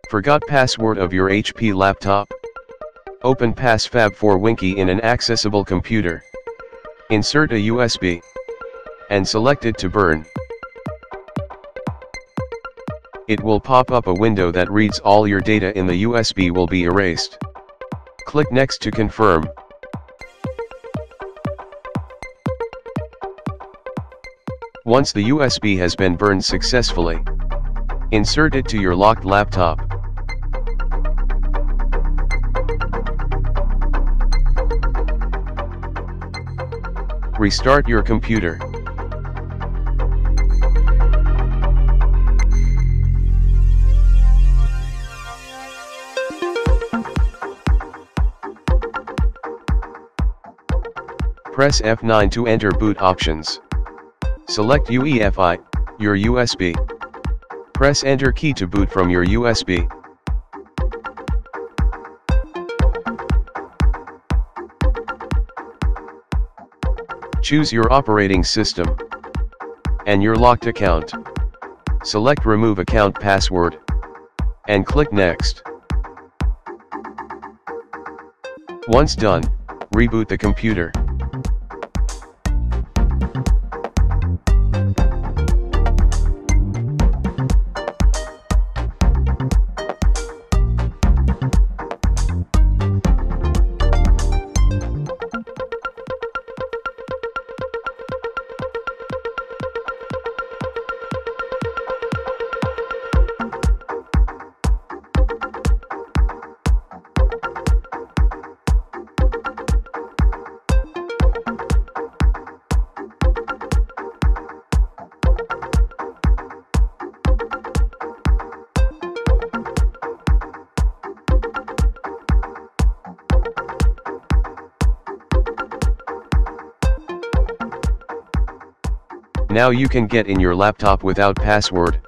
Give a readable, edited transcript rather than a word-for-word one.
Forgot password of your HP laptop? Open PassFab for Winky in an accessible computer. Insert a USB. And select it to burn. It will pop up a window that reads all your data in the USB will be erased. Click Next to confirm. Once the USB has been burned successfully, insert it to your locked laptop. Restart your computer. Press F9 to enter boot options. Select UEFI, your USB. Press Enter key to boot from your USB. Choose your operating system and your locked account. Select Remove Account Password and click Next. Once done, reboot the computer. Now you can get in your laptop without password.